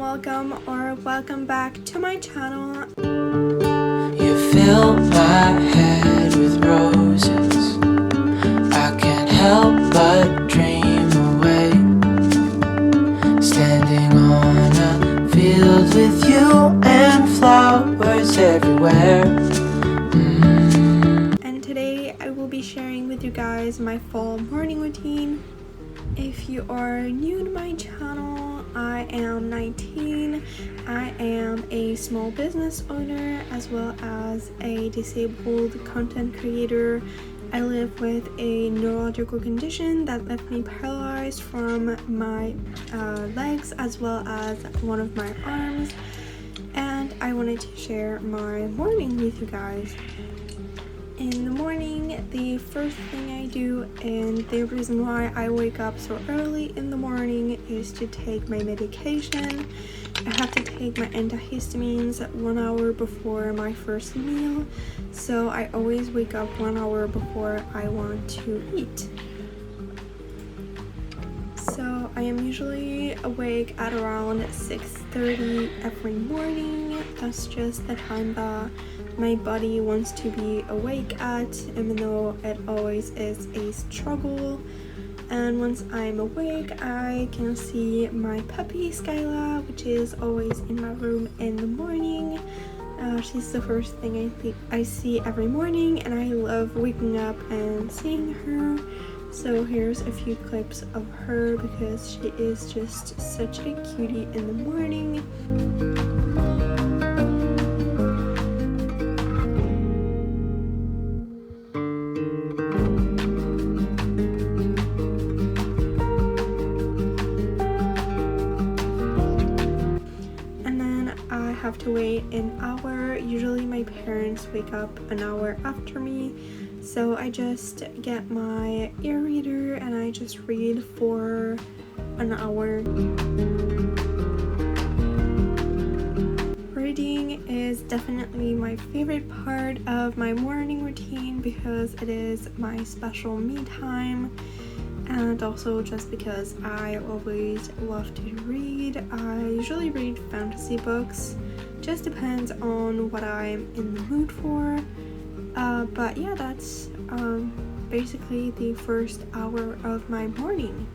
welcome back to my channel. You fill my head with roses. I can't help but dream away, standing on a field with you and flowers everywhere. And today I will be sharing with you guys my fall morning routine. If you are new to my channel, I am 19. I am a small business owner as well as a disabled content creator. I live with a neurological condition that left me paralyzed from my legs as well as one of my arms, and I wanted to share my morning with you guys. In the morning, the first thing I do, and the reason why I wake up so early in the morning, is to take my medication. I have to take my antihistamines 1 hour before my first meal, so I always wake up 1 hour before I want to eat. So I am usually awake at around 6:30 every morning. That's just the time that my body wants to be awake at, even though it always is a struggle. And once I'm awake, I can see my puppy Skyla, which is always in my room in the morning. She's the first thing I see every morning, and I love waking up and seeing her. So here's a few clips of her because she is just such a cutie in the morning. Have to wait an hour. Usually my parents wake up an hour after me, so I just get my e-reader and I just read for an hour. Reading is definitely my favorite part of my morning routine because it is my special me time, and also just because I always love to read. I usually read fantasy books, just depends on what I'm in the mood for, but yeah, that's basically the first hour of my morning.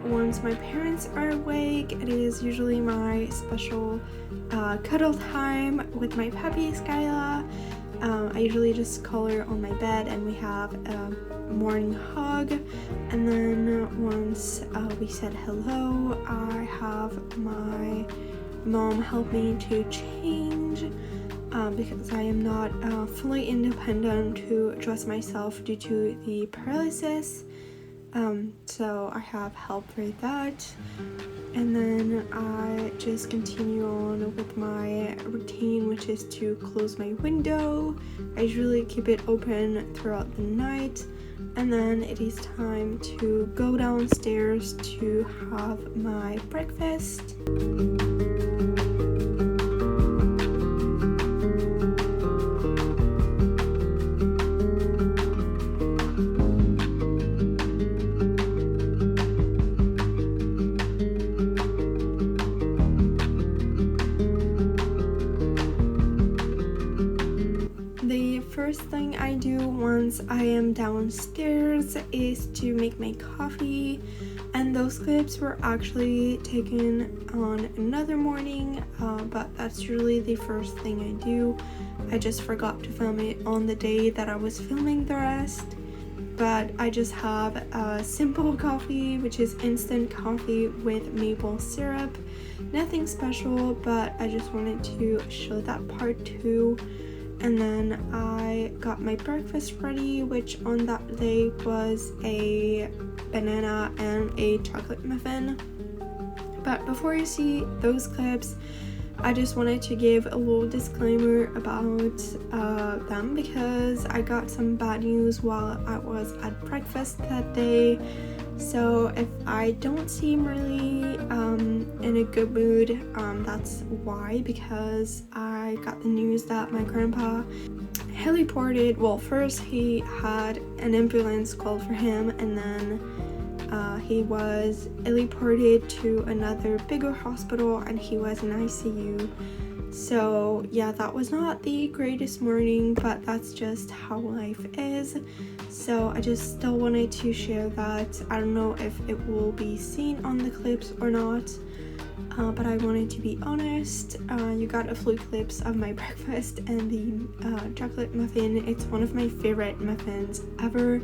Once my parents are awake, it is usually my special cuddle time with my puppy Skyla. I usually just call her on my bed and we have a morning hug, and then once we said hello, I have my mom help me to change because I am not fully independent to dress myself due to the paralysis. So I have help for that, and then I just continue on with my routine, which is to close my window. I usually keep it open throughout the night, and then it is time to go downstairs to have my breakfast. First thing I do once I am downstairs is to make my coffee, and those clips were actually taken on another morning, but that's usually the first thing I do. I just forgot to film it on the day that I was filming the rest, but I just have a simple coffee, which is instant coffee with maple syrup. Nothing special, but I just wanted to show that part too. And then I got my breakfast ready, which on that they was a banana and a chocolate muffin. But before you see those clips, I just wanted to give a little disclaimer about them, because I got some bad news while I was at breakfast that day. So if I don't seem really in a good mood, that's why, because I got the news that my grandpa heliported. Well, first he had an ambulance called for him, and then he was heliported to another bigger hospital, and he was in ICU. So yeah, that was not the greatest morning, but that's just how life is. So I just still wanted to share that. I don't know if it will be seen on the clips or not, but I wanted to be honest. You got a few clips of my breakfast and the chocolate muffin. It's one of my favorite muffins ever.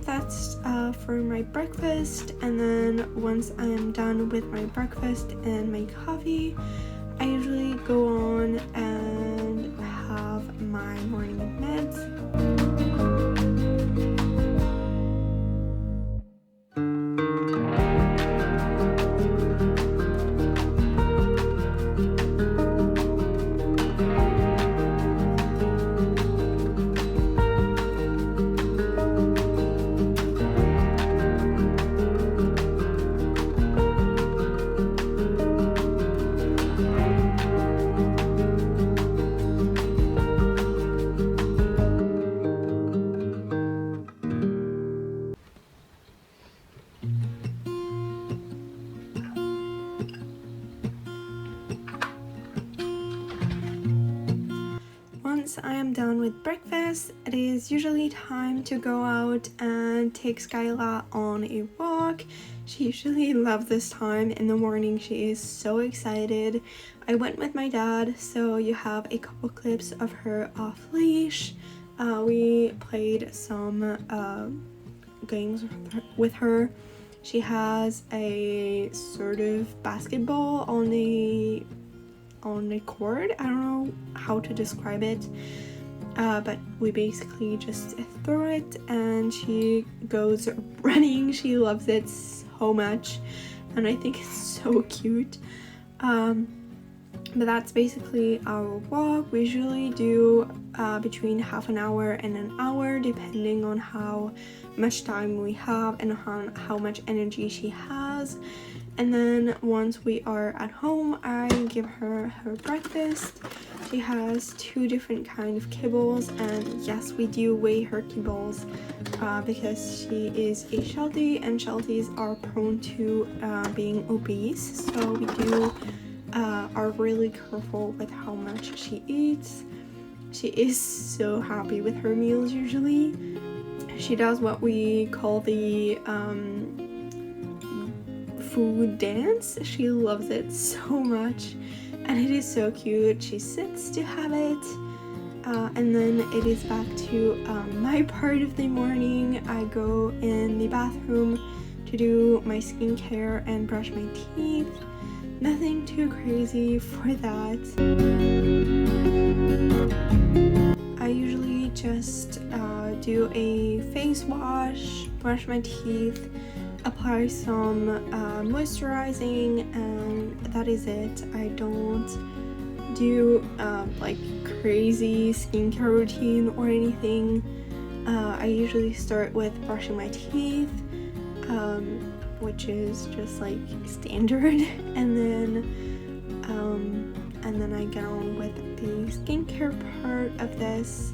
That's for my breakfast, and then once I am done with my breakfast and my coffee, I usually go on and have my morning meds. Once I am done with breakfast, it is usually time to go out and take Skyla on a walk. She usually loves this time in the morning. She is so excited. I went with my dad, so you have a couple clips of her off leash. We played some games with her. She has a sort of basketball on the cord. I don't know how to describe it, but we basically just throw it and she goes running. She loves it so much, and I think it's so cute. But that's basically our walk. We usually do between half an hour and an hour, depending on how much time we have and how much energy she has. And then once we are at home, I give her her breakfast. She has 2 different kinds of kibbles, and yes, we do weigh her kibbles because she is a sheltie, and shelties are prone to being obese. So we do are really careful with how much she eats. She is so happy with her meals usually. She does what we call the food dance. She loves it so much, and it is so cute. She sits to have it, and then it is back to my part of the morning. I go in the bathroom to do my skincare and brush my teeth. Nothing too crazy for that. I usually just do a face wash, brush my teeth, apply some moisturizing, and that is it. I don't do like crazy skincare routine or anything. I usually start with brushing my teeth, which is just like standard, and then I get on with the skincare part of this.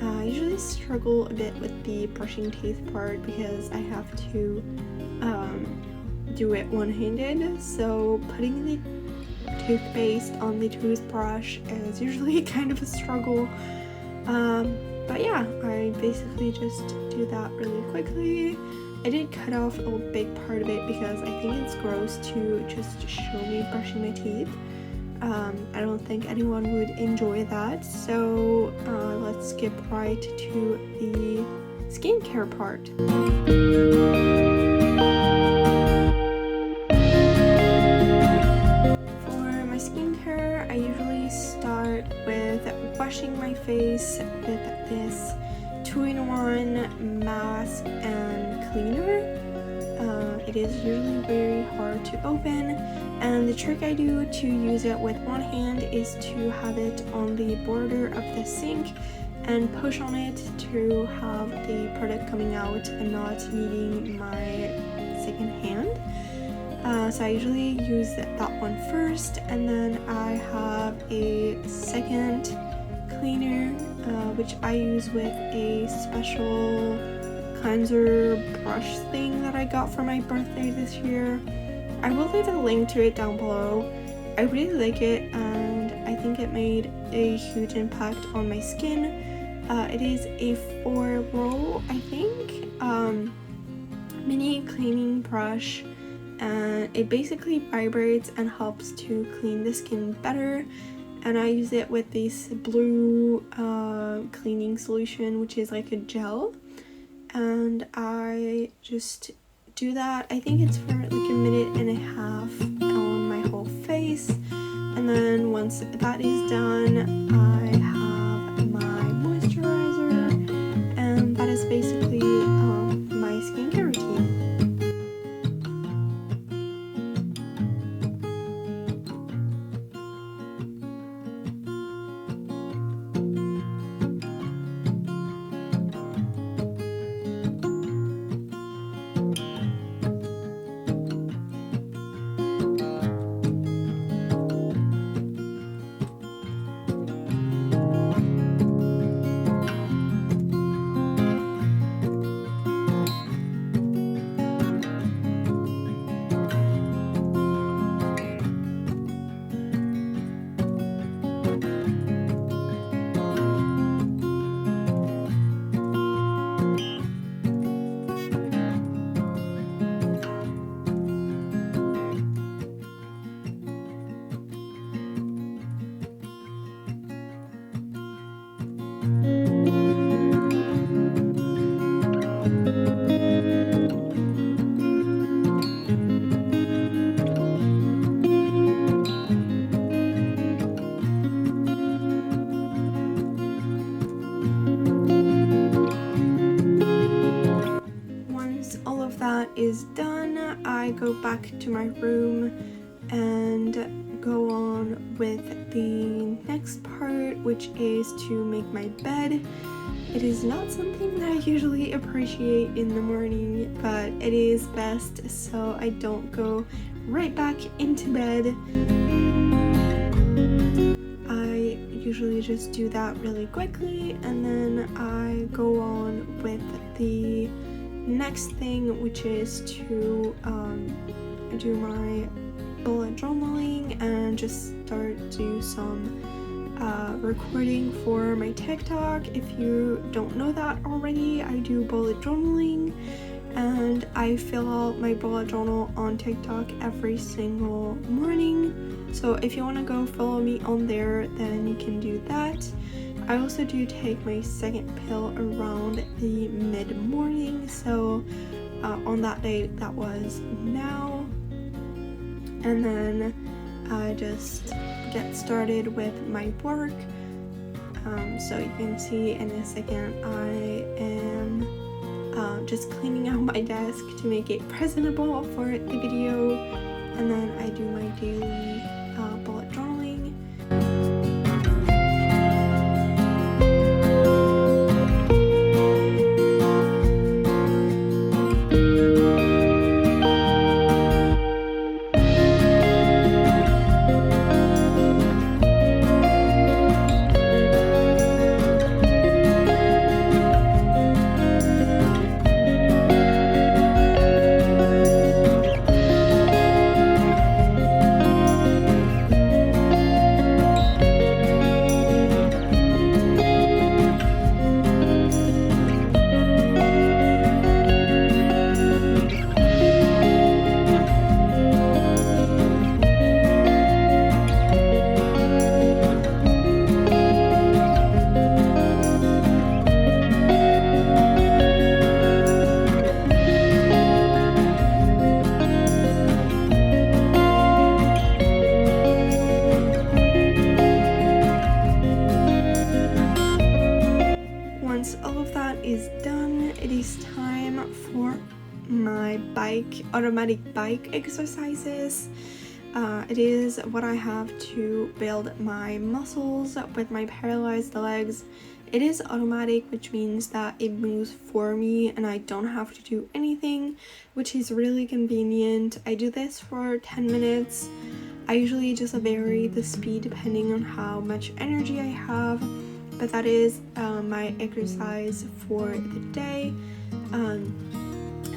I usually struggle a bit with the brushing teeth part because I have to do it one-handed, so putting the toothpaste on the toothbrush is usually kind of a struggle. But yeah, I basically just do that really quickly. I did cut off a big part of it because I think it's gross to just show me brushing my teeth. I don't think anyone would enjoy that, so let's skip right to the skincare part. For my skincare, I usually start with washing my face with this 2-in-1 mask and cleaner. It is usually very hard to open, and the trick I do to use it with one hand is to have it on the border of the sink and push on it to have the product coming out and not needing my second hand. So I usually use that one first, and then I have a second cleaner, which I use with a special cleanser brush thing that I got for my birthday this year. I will leave a link to it down below. I really like it, and I think it made a huge impact on my skin. It is a 4-roll, I think, mini cleaning brush, and it basically vibrates and helps to clean the skin better. And I use it with this blue cleaning solution, which is like a gel, and I just do that. I think it's for like 1.5 minutes on my whole face, and then once that is done, I have my moisturizer, and that is basically my skincare routine. Is done, I go back to my room and go on with the next part, which is to make my bed. It is not something that I usually appreciate in the morning, but it is best so I don't go right back into bed. I usually just do that really quickly, and then I go on with the next thing, which is to do my bullet journaling and just start do some recording for my TikTok. If you don't know that already, I do bullet journaling, and I fill out my bullet journal on TikTok every single morning. So if you want to go follow me on there, then you can do that. I also do take my second pill around the mid-morning, so on that day, that was now. And then I just get started with my work. So you can see in a second I am just cleaning out my desk to make it presentable for the video, and then I do my daily bullet journaling. it's time for my automatic bike exercises. It is what I have to build my muscles with my paralyzed legs. It is automatic, which means that it moves for me and I don't have to do anything, which is really convenient. I do this for 10 minutes. I usually just vary the speed depending on how much energy I have, but that is my exercise for the day.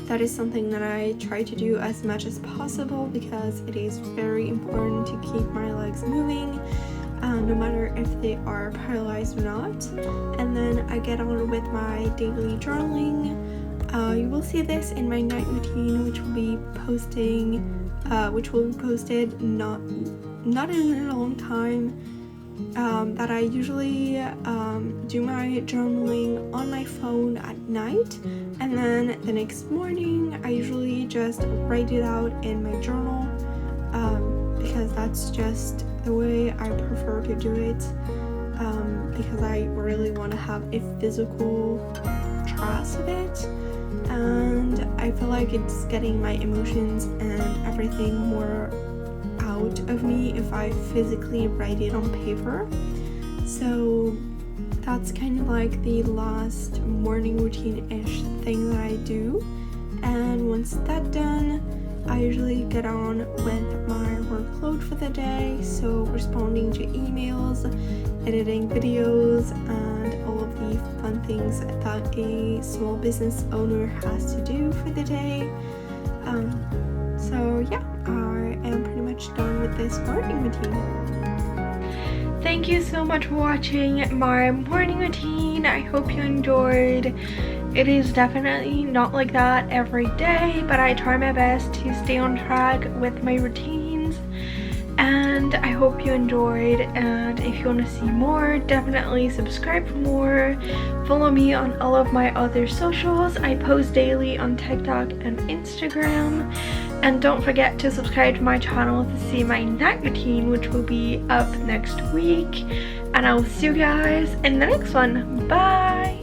That is something that I try to do as much as possible because it is very important to keep my legs moving, no matter if they are paralyzed or not. And then I get on with my daily journaling. You will see this in my night routine, which will be posted not in a long time. That I usually do my journaling on my phone at night, and then the next morning I usually just write it out in my journal, because that's just the way I prefer to do it, because I really want to have a physical trace of it, and I feel like it's getting my emotions and everything more out of me if I physically write it on paper. So that's kind of like the last morning routine-ish thing that I do, and once that's done, I usually get on with my workload for the day, so responding to emails, editing videos, and all of the fun things that a small business owner has to do for the day. So yeah, I am pretty much done with this morning routine. Thank you so much for watching my morning routine. I hope you enjoyed. It is definitely not like that every day, but I try my best to stay on track with my routines, and I hope you enjoyed. And if you want to see more, definitely subscribe for more. Follow me on all of my other socials. I post daily on TikTok and Instagram. And don't forget to subscribe to my channel to see my night routine, which will be up next week. And I will see you guys in the next one. Bye!